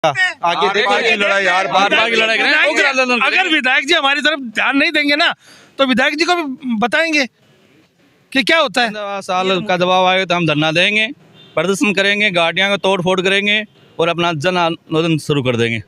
आगे की लड़ाई यार, बार की लड़ाई करें। अगर विधायक जी हमारी तरफ ध्यान नहीं देंगे ना तो विधायक जी को भी बताएंगे कि क्या होता है। 15 साल का दबाव आएगा तो हम धरना देंगे, प्रदर्शन करेंगे, गाड़ियां का तोड़ फोड़ करेंगे और अपना जन आंदोलन शुरू कर देंगे।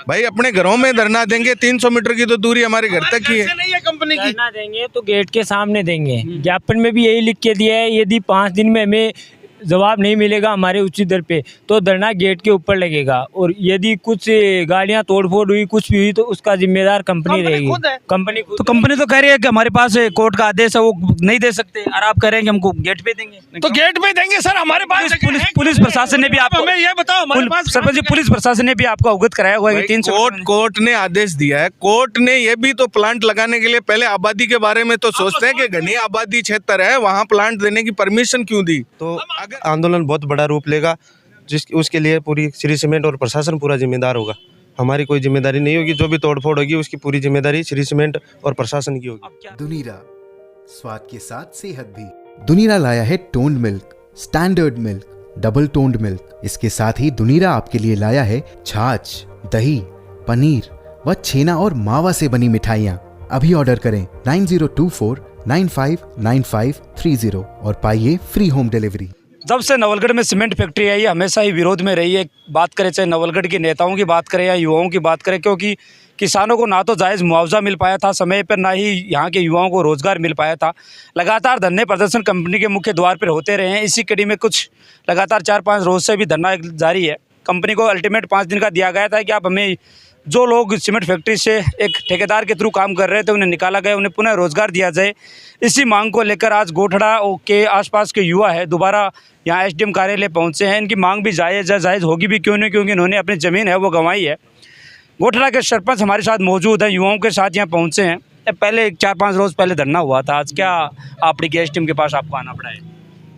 भाई अपने घरों में धरना देंगे, 300 मीटर की तो दूरी हमारे घर तक ही है। ऐसे नहीं है कंपनी की। धरना देंगे तो गेट के सामने देंगे। ज्ञापन में भी यही लिख के दिया है, यदि 5 दिन में हमें जवाब नहीं मिलेगा हमारे उचित दर पे तो धरना गेट के ऊपर लगेगा। और यदि कुछ गाड़ियां तोड़फोड़ हुई, कुछ भी हुई तो उसका जिम्मेदार कंपनी रहेगी। खुद है। कंपनी खुद तो कंपनी तो कह रही है कि हमारे पास कोर्ट का आदेश है, वो नहीं दे सकते, और आप कह रहे हैं कि हमको गेट पे देंगे। तो गेट पे देंगे सर, हमारे पास जगह है। पुलिस प्रशासन ने भी आप आपको हमें ये बताओ हमारे पास सरपंच जी, पुलिस प्रशासन ने भी आपको अवगत कराया हुआ है कि 300 कोर्ट ने आदेश दिया है। कोर्ट ने ये भी तो प्लांट लगाने के लिए पहले आबादी के बारे में तो सोचते हैं कि घनी आबादी क्षेत्र है, वहाँ प्लांट देने की परमिशन क्यों दी। तो आंदोलन बहुत बड़ा रूप लेगा, उसके लिए पूरी श्री सीमेंट और प्रशासन पूरा जिम्मेदार होगा। हमारी कोई जिम्मेदारी नहीं होगी, जो भी तोड़फोड़ होगी उसकी पूरी जिम्मेदारी श्री सीमेंट और प्रशासन की होगी। दुनीरा, स्वाद के साथ सेहत भी। दुनीरा लाया है toned milk, standard milk, double toned milk. इसके साथ ही दुनीरा आपके लिए लाया है छाछ, दही, पनीर व छेना और मावा से बनी मिठाइयाँ। अभी ऑर्डर करें 9024959530 और पाइए फ्री होम डिलीवरी। जब से नवलगढ़ में सीमेंट फैक्ट्री आई है हमेशा ही विरोध में रही है। बात करें चाहे नवलगढ़ के नेताओं की बात करें या युवाओं की बात करें, क्योंकि किसानों को ना तो जायज़ मुआवजा मिल पाया था समय पर, ना ही यहाँ के युवाओं को रोज़गार मिल पाया था। लगातार धरने प्रदर्शन कंपनी के मुख्य द्वार पर होते रहे हैं। इसी कड़ी में कुछ लगातार 4-5 रोज़ से भी धरना जारी है। कंपनी को अल्टीमेट 5 दिन का दिया गया था कि आप हमें, जो लोग सीमेंट फैक्ट्री से एक ठेकेदार के थ्रू काम कर रहे थे उन्हें निकाला गया, उन्हें पुनः रोजगार दिया जाए। इसी मांग को लेकर आज गोठड़ा के आसपास के युवा है दोबारा यहाँ एसडीएम कार्यालय पहुँचे हैं। इनकी मांग भी जायज़ होगी भी क्यों नहीं, क्योंकि इन्होंने अपनी ज़मीन है वो गंवाई है। गोठड़ा के सरपंच हमारे साथ मौजूद हैं, युवाओं के साथ यहाँ पहुँचे हैं। पहले 4-5 रोज़ पहले धरना हुआ था, आज क्या आपड़ी के एसडीएम के पास आपको आना पड़ा है?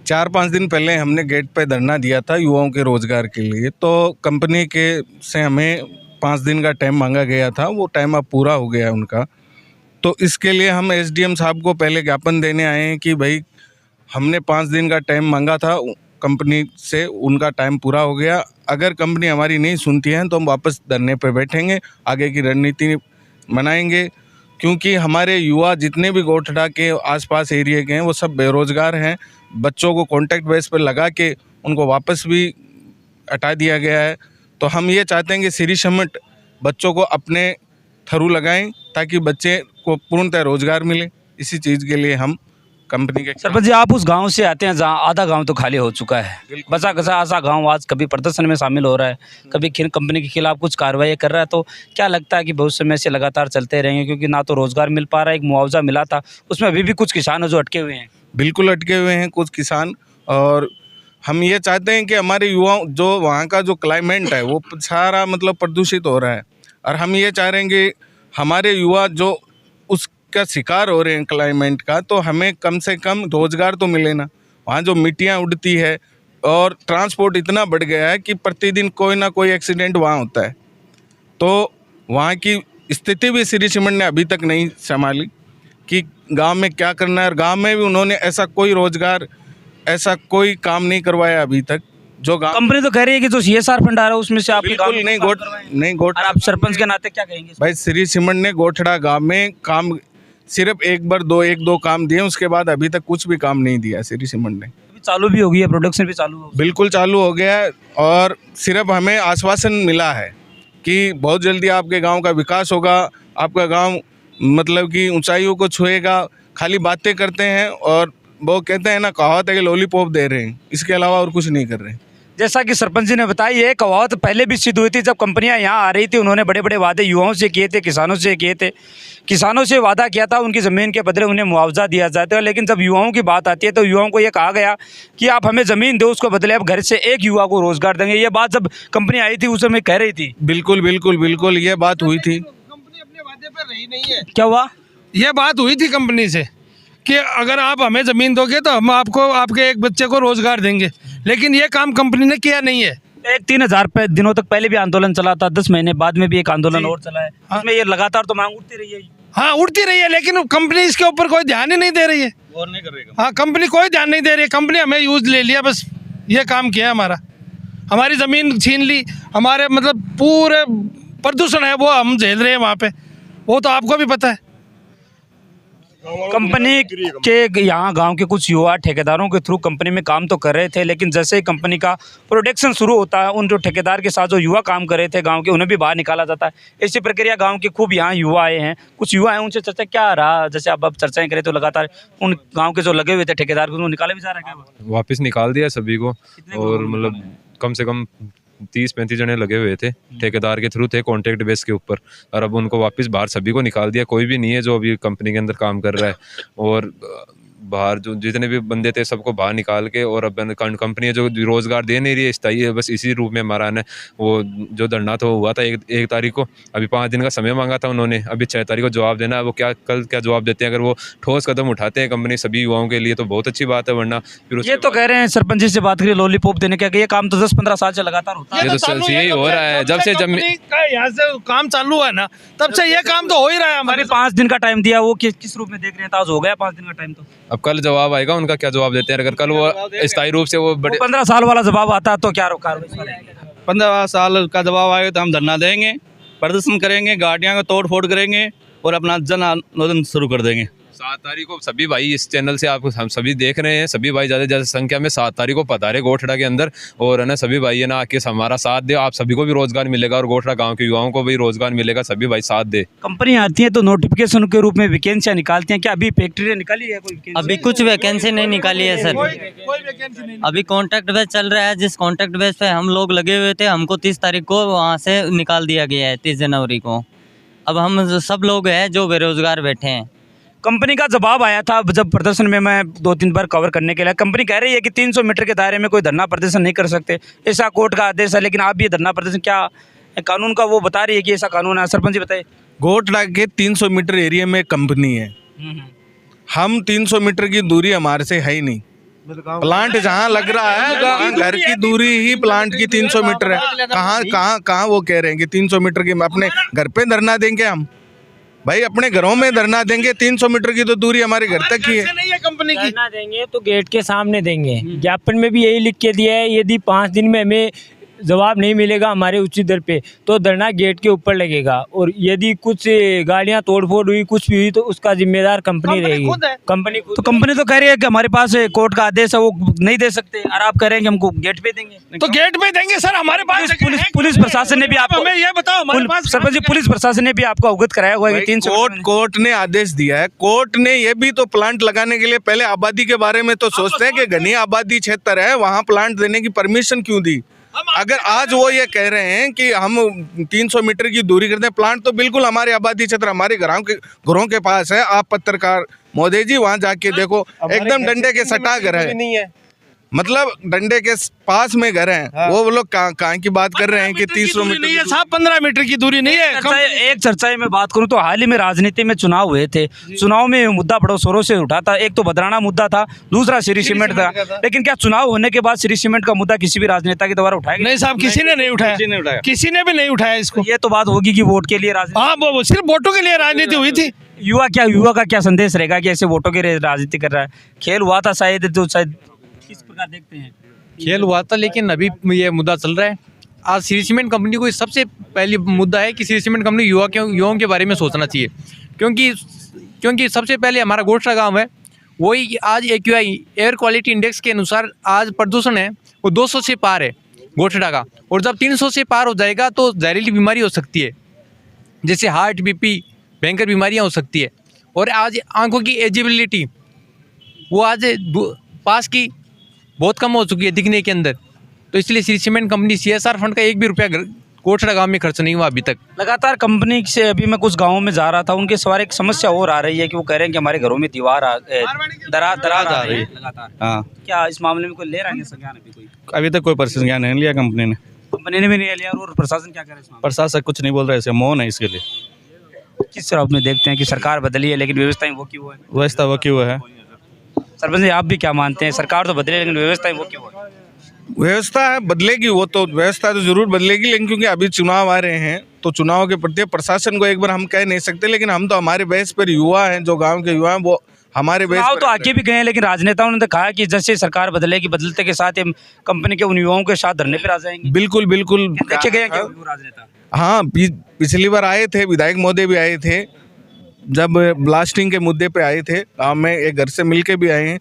4-5 दिन पहले हमने गेट पे धरना दिया था युवाओं के रोजगार के लिए। तो कंपनी के से हमें 5 दिन का टाइम मांगा गया था, वो टाइम अब पूरा हो गया उनका। तो इसके लिए हम एसडीएम साहब को पहले ज्ञापन देने आए हैं कि भाई हमने 5 दिन का टाइम मांगा था कंपनी से, उनका टाइम पूरा हो गया। अगर कंपनी हमारी नहीं सुनती है तो हम वापस धरने पर बैठेंगे, आगे की रणनीति बनाएंगे। क्योंकि हमारे युवा जितने भी गोठड़ा के आसपास एरिया के हैं वो सब बेरोजगार हैं। बच्चों को कॉन्ट्रैक्ट बेस पर लगा के उनको वापस भी हटा दिया गया है। तो हम ये चाहते हैं कि श्री सीमेंट बच्चों को अपने थ्रू लगाएं ताकि बच्चे को पूर्णतः रोजगार मिले। इसी चीज़ के लिए हम कंपनी के सरपंच जी, आप उस गांव से आते हैं जहां आधा गांव तो खाली हो चुका है, बचा कसा आसा गांव आज कभी प्रदर्शन में शामिल हो रहा है, कभी कंपनी के खिलाफ कुछ कार्रवाई कर रहा है। तो क्या लगता है कि बहुत समय से लगातार चलते रहेंगे, क्योंकि ना तो रोजगार मिल पा रहा है, एक मुआवजा मिला था उसमें अभी भी कुछ किसान हैं जो अटके हुए हैं? बिल्कुल अटके हुए हैं कुछ किसान। और हम ये चाहते हैं कि हमारे युवाओं, जो वहाँ का जो क्लाइमेट है वो सारा मतलब प्रदूषित हो रहा है, और हम ये चाह रहे हैं कि हमारे युवा जो उसका शिकार हो रहे हैं क्लाइमेट का, तो हमें कम से कम रोजगार तो मिले ना। वहाँ जो मिट्टियाँ उड़ती है और ट्रांसपोर्ट इतना बढ़ गया है कि प्रतिदिन कोई ना कोई एक्सीडेंट वहाँ होता है। तो वहाँ की स्थिति भी श्री सीमेंट ने अभी तक नहीं संभाली कि गांव में क्या करना है, और गांव में भी उन्होंने ऐसा कोई रोजगार, ऐसा कोई काम नहीं करवाया अभी तक। जो गांव कंपनी तो कह रही है कि जो CSR फंड आ रहा है उसमें से आपके गांव बिल्कुल में नहीं और आप सरपंच के नाते क्या कहेंगे? भाई श्री सीमेंट ने गोठड़ा गांव में काम सिर्फ एक दो काम दिए, उसके बाद अभी तक कुछ भी काम नहीं दिया श्री सीमेंट ने। अभी चालू भी हो गई है, प्रोडक्शन भी चालू हो गई। बिल्कुल चालू हो गया है, और सिर्फ हमें आश्वासन मिला है कि बहुत जल्दी आपके गांव का विकास होगा, आपका गांव मतलब कि ऊंचाइयों को छुएगा। खाली बातें करते हैं, और वो कहते हैं ना, कहावत है कि लॉलीपॉप दे रहे हैं, इसके अलावा और कुछ नहीं कर रहे हैं। जैसा कि सरपंच जी ने बताया, ये कहावत पहले भी सिद्ध हुई थी जब कंपनियां यहाँ आ रही थी। उन्होंने बड़े बड़े वादे युवाओं से किए थे, किसानों से किए थे। किसानों से वादा किया था उनकी ज़मीन के बदले उन्हें मुआवजा दिया जाता है, लेकिन जब युवाओं की बात आती है तो युवाओं को ये कहा गया कि आप हमें ज़मीन दो, उसको बदले आप घर से एक युवा को रोजगार देंगे। ये बात जब कंपनी आई थी उस समय कह रही थी। बिल्कुल बिल्कुल बिल्कुल ये बात हुई थी। कंपनी अपने वादे पर रही नहीं है। क्या हुआ? ये बात हुई थी कंपनी से कि अगर आप हमें ज़मीन दोगे तो हम आपको, आपके एक बच्चे को रोजगार देंगे, लेकिन ये काम कंपनी ने किया नहीं है। एक 3000 दिनों तक पहले भी आंदोलन चला था, 10 महीने बाद में भी एक आंदोलन और चला है। उसमें ये लगातार तो मांग उठती रही है। हाँ उठती रही है, लेकिन कंपनी इसके ऊपर कोई ध्यान ही नहीं दे रही है। और नहीं कर रही। हाँ कंपनी कोई ध्यान नहीं दे रही है। कंपनी हमें यूज ले लिया, बस ये काम किया हमारा। हमारी ज़मीन छीन ली, हमारे मतलब पूरे प्रदूषण है वो हम झेल रहे हैं वहाँ पे, वो तो आपको भी पता है। कंपनी के यहाँ गांव के कुछ युवा ठेकेदारों के थ्रू कंपनी में काम तो कर रहे थे, लेकिन जैसे ही कंपनी का प्रोडक्शन शुरू होता है, उन जो ठेकेदार के साथ जो युवा काम कर रहे थे गांव के, उन्हें भी बाहर निकाला जाता है। ऐसी प्रक्रिया गांव के खूब यहाँ युवा आए हैं, कुछ युवा हैं, उनसे चर्चा क्या रहा, जैसे अब चर्चाएं करें तो लगातार उन गाँव के जो लगे हुए थे ठेकेदार को निकाले भी जा रहा है क्या? वापस निकाल दिया सभी को, और मतलब कम से कम 30-35 जने लगे हुए थे, ठेकेदार के थ्रू थे, कॉन्ट्रैक्ट बेस के ऊपर, और अब उनको वापस बाहर सभी को निकाल दिया। कोई भी नहीं है जो अभी कंपनी के अंदर काम कर रहा है, और बाहर जो जितने भी बंदे थे सबको बाहर निकाल के, और अब कंपनी जो रोज़गार दे नहीं रही है स्थायी है, बस इसी रूप में हमारा है वो जो धरना था वो हुआ था 1 तारीख को। अभी 5 दिन का समय मांगा था उन्होंने, अभी 6 तारीख को जवाब देना है। वो क्या कल क्या जवाब देते हैं, अगर वो ठोस कदम उठाते हैं कंपनी सभी युवाओं के लिए तो बहुत अच्छी बात है, वरना फिर ये तो कह रहे हैं सरपंच जी से बात करिए, लॉलीपॉप देने का, ये काम तो 10-15 साल से लगातार होता है। ये तो यही हो रहा है जब से यहाँ से काम चालू है ना, तब से ये काम तो हो ही रहा है। हमारे 5 दिन का टाइम दिया, वो किस रूप में देख रहे हैं? आज हो गया 5 दिन का टाइम, तो अब कल जवाब आएगा उनका, क्या जवाब देते हैं। अगर कल वो स्थायी रूप से वो बड़े 15 साल वाला जवाब आता तो क्या रोका? 15 साल का दबाव आएगा तो हम धरना देंगे, प्रदर्शन करेंगे, गाड़ियाँ को तोड़ फोड़ करेंगे और अपना जन आंदोलन शुरू कर देंगे। 7 तारीख को सभी भाई इस चैनल से आपको हम सभी देख रहे हैं, सभी भाई ज़्यादा से ज़्यादा संख्या में 7 तारीख को पधारे गोठड़ा के अंदर, और है ना सभी भाई है ना आके हमारा साथ दे, आप सभी को भी रोजगार मिलेगा और गोठड़ा गांव के युवाओं को भी रोजगार मिलेगा, सभी भाई साथ दे। कंपनी आती है तो नोटिफिकेशन के रूप में वैकेंसियां निकालती हैं, क्या अभी फैक्ट्री ने निकाली है कोई? अभी कुछ वैकेंसी नहीं निकाली है सर, अभी कॉन्ट्रैक्ट बेस चल रहा है। जिस कॉन्ट्रैक्ट बेस पे हम लोग लगे हुए थे, हमको 30 तारीख को वहाँ से निकाल दिया गया है, 30 जनवरी को। अब हम सब लोग हैं जो बेरोजगार बैठे हैं। कंपनी का जवाब आया था जब प्रदर्शन में मैं 2-3 बार कवर करने के लिए, कंपनी कह रही है कि 300 मीटर के दायरे में कोई धरना प्रदर्शन नहीं कर सकते, ऐसा कोर्ट का आदेश है। लेकिन आप भी धरना प्रदर्शन क्या कानून का वो बता रही है कि ऐसा कानून है? सरपंच जी बताइए। गोठड़ा के 300 मीटर एरिया में कंपनी है, हम 300 मीटर की दूरी हमारे से है ही नहीं। प्लांट जहाँ लग रहा है घर की दूरी ही प्लांट की 300 मीटर है। कहाँ वो कह रहे हैं कि 300 मीटर की अपने घर पे धरना देंगे हम? भाई अपने घरों में धरना देंगे, 300 मीटर की तो दूरी हमारे घर तक की है। नहीं है कंपनी की। धरना देंगे तो गेट के सामने देंगे। ज्ञापन में भी यही लिख के दिया है, यदि 5 दिन में हमें जवाब नहीं मिलेगा हमारे उचित दर पे तो धरना गेट के ऊपर लगेगा, और यदि कुछ गाड़ियां तोड़फोड़ हुई, कुछ भी हुई, तो उसका जिम्मेदार कंपनी रहेगी। कंपनी तो कंपनी तो कह रही है कि हमारे पास कोर्ट का आदेश है, वो नहीं दे सकते, और आप कह रहे हैं कि हमको गेट पे देंगे। तो गेट पे देंगे सर, हमारे पास पुलिस प्रशासन ने भी आपको, हमें ये बताओ, हमारे पास सरपंच जी पुलिस प्रशासन ने भी आपको अवगत कराया हुआ है कि 300 कोर्ट ने आदेश दिया है। कोर्ट ने ये भी तो प्लांट लगाने के लिए पहले आबादी के बारे में तो सोचते हैं कि घनी आबादी क्षेत्र है, वहाँ प्लांट देने की परमिशन क्यों दी? अगर आज वो ये कह रहे हैं कि हम 300 मीटर की दूरी करते हैं, प्लांट तो बिल्कुल हमारे आबादी क्षेत्र हमारे घरों के पास है। आप पत्रकार मोदी जी वहाँ जाके देखो, एकदम डंडे के सटा घर है, मतलब डंडे के पास में घर हैं। वो लोग कहाँ की बात कर रहे हैं कि 300 मीटर नहीं है साहब, 15 मीटर की दूरी नहीं है। एक चर्चा में बात करूं तो हाल ही में राजनीति में चुनाव हुए थे, चुनाव में मुद्दा बड़ो शोरों से उठा था। एक तो बदराना मुद्दा था, दूसरा श्री सीमेंट था। लेकिन क्या चुनाव होने के बाद श्री सीमेंट का मुद्दा किसी भी राजनेता के द्वारा उठाया? नहीं साहब, किसी ने नहीं उठाया, किसी ने भी नहीं उठाया इसको। ये तो बात होगी कि वोट के लिए राजनीति, हाँ वो सिर्फ वोटों के लिए राजनीति हुई थी। युवा का क्या संदेश रहेगा कि ऐसे वोटों के लिए राजनीति कर रहा है? खेल हुआ था शायद, तो शायद किस प्रकार देखते हैं? खेल हुआ था, लेकिन अभी ये मुद्दा चल रहा है। आज श्री सीमेंट कंपनी को सबसे पहली मुद्दा है कि श्री सीमेंट कंपनी युवाओं के बारे में सोचना चाहिए, क्योंकि सबसे पहले हमारा गोठड़ा गांव है, वही आज AQI एयर क्वालिटी इंडेक्स के अनुसार आज प्रदूषण है वो 200 से पार है गोठड़ा का, और जब 300 से पार हो जाएगा तो जहरीली बीमारी हो सकती है, जैसे हार्ट, BP, भयंकर बीमारियाँ हो सकती है। और आज आंखों की एजिबिलिटी वो आज पास की बहुत कम हो चुकी है दिखने के अंदर, तो इसलिए Shri cement company CSR fund का 1 भी रुपया गोठड़ा गांव में खर्च नहीं हुआ अभी तक। लगातार कंपनी से अभी मैं कुछ गांवों में जा रहा था, उनके सवार एक समस्या और आ रही है कि वो कह रहे हैं कि हमारे घरों में दरार आ रही है लगातार। हाँ, क्या इस मामले में कोई ले रहा है संज्ञान? अभी तक कोई संज्ञान नहीं लिया कंपनी ने भी नहीं लिया, और प्रशासन क्या करे? प्रशासन कुछ नहीं बोल रहा है, ऐसे मौन है इसके लिए। किस तरह में देखते हैं कि सरकार बदली है लेकिन व्यवस्थाएं वो क्यों है? व्यवस्था वो क्यों है? सरपंच जी आप भी क्या मानते हैं, सरकार तो बदले लेकिन व्यवस्थाएं वो क्यों है? व्यवस्था है बदलेगी, वो तो व्यवस्था तो जरूर बदलेगी, लेकिन क्योंकि अभी चुनाव आ रहे हैं तो चुनाव के प्रति प्रशासन को एक बार हम कह नहीं सकते, लेकिन हम तो हमारे बेस पर युवा हैं, जो गांव के युवा हैं, वो हमारे बेस चुनाव पर तो आके भी गए हैं, लेकिन राजनेताओं ने तो कहा कि जैसे सरकार बदलेगी, बदलते के साथ हम कंपनी के उन युवाओं के साथ धरने पर आ जाएंगे। बिल्कुल बिल्कुल देखे गए हैं क्या वो राजनेता? हाँ, पिछली बार आए थे, विधायक महोदय भी आए थे, जब ब्लास्टिंग के मुद्दे पे आए थे, गाँव में एक घर से मिल के भी आए हैं।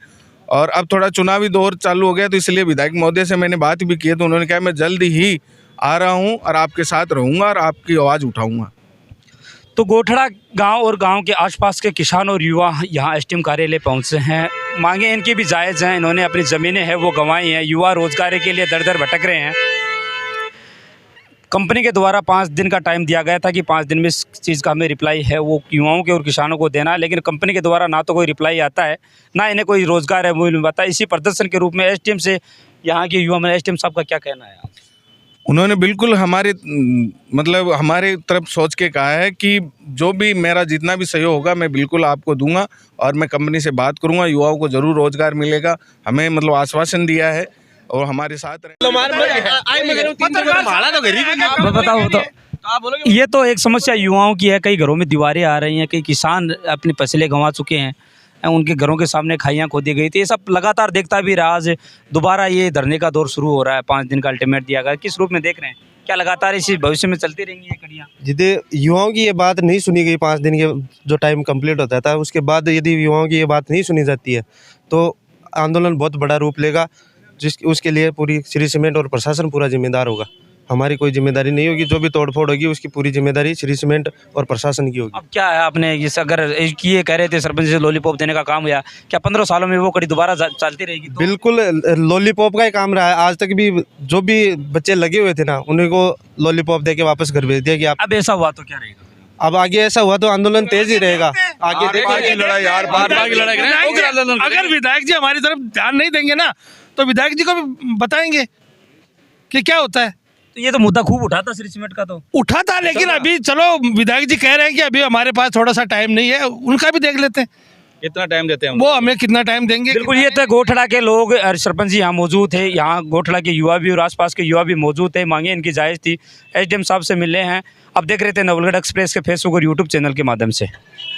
और अब थोड़ा चुनावी दौर चालू हो गया, तो इसलिए विधायक महोदय से मैंने बात भी की है, तो उन्होंने कहा मैं जल्दी ही आ रहा हूँ और आपके साथ रहूँगा और आपकी आवाज़ उठाऊँगा। तो गोठड़ा गांव और गांव के आसपास के किसान और युवा यहाँ एसडीएम कार्यालय पहुँचे हैं। मांगे इनकी भी जायज़ हैं, इन्होंने अपनी ज़मीनें हैं वो गंवाई हैं, युवा रोजगार के लिए दर दर भटक रहे हैं। कंपनी के द्वारा 5 दिन का टाइम दिया गया था कि 5 दिन में इस चीज़ का हमें रिप्लाई है वो युवाओं के और किसानों को देना है, लेकिन कंपनी के द्वारा ना तो कोई रिप्लाई आता है, ना इन्हें कोई रोज़गार है वो मिल पाता है। इसी प्रदर्शन के रूप में एसडीएम से यहाँ के युवा में एसडीएम साहब का क्या कहना है? उन्होंने बिल्कुल हमारे मतलब हमारे तरफ सोच के कहा है कि जो भी मेरा जितना भी सहयोग होगा मैं बिल्कुल आपको दूंगा और मैं कंपनी से बात करूंगा, युवाओं को ज़रूर रोज़गार मिलेगा, हमें मतलब आश्वासन दिया है और हमारे साथ बताओ तो ये तो एक समस्या युवाओं की है। कई घरों में दीवारें आ रही हैं, कई किसान अपनी फसलें गंवा चुके हैं, उनके घरों के सामने खाइयाँ खोदी गई थी। ये सब लगातार देखता भी रहा। आज दोबारा ये धरने का दौर शुरू हो रहा है, 5 दिन का अल्टीमेट दिया गया। किस रूप में देख रहे हैं? क्या लगातार इसी भविष्य में चलती रहेंगी ये कड़ियाँ? यदि युवाओं की ये बात नहीं सुनी गई, 5 दिन के जो टाइम कंप्लीट होता था उसके बाद यदि युवाओं की ये बात नहीं सुनी जाती है तो आंदोलन बहुत बड़ा रूप लेगा, उसके लिए पूरी श्री सीमेंट और प्रशासन पूरा जिम्मेदार होगा। हमारी कोई जिम्मेदारी नहीं होगी, जो भी तोड़फोड़ होगी उसकी पूरी जिम्मेदारी श्री सीमेंट और प्रशासन की होगी। अब क्या है, आपने इस अगर ये कह रहे थे सरपंच से लॉलीपॉप देने का काम हुआ, क्या 15 सालों में वो कड़ी दोबारा चलती रहेगी? तो बिल्कुल लॉलीपॉप का ही काम रहा है। आज तक भी जो भी बच्चे लगे हुए थे ना, उन्हीं को लॉलीपॉप दे के वापस घर भेज दिया कि आप। अब ऐसा हुआ तो क्या रहेगा? अब आगे ऐसा हुआ तो आंदोलन तेज ही रहेगा। आगे अगर विधायक जी हमारी तरफ ध्यान नहीं देंगे ना तो विधायक जी को भी बताएंगे कि क्या होता है। तो ये तो मुद्दा खूब उठा था श्री सीमेंट का, तो उठा था, लेकिन अभी चलो विधायक जी कह रहे हैं कि अभी हमारे पास थोड़ा सा टाइम नहीं है, उनका भी देख लेते हैं कितना टाइम देते हैं वो हमें कितना टाइम देंगे। बिल्कुल, ये तो गोठड़ा के लोग और सरपंच जी यहाँ मौजूद थे, यहाँ गोठड़ा के युवा भी और आसपास के युवा भी मौजूद थे। मांगे इनकी जायज़ थी, एसडीएम साहब से मिले हैं। अब देख रहे थे नवलगढ़ एक्सप्रेस के फेसबुक और यूट्यूब चैनल के माध्यम से।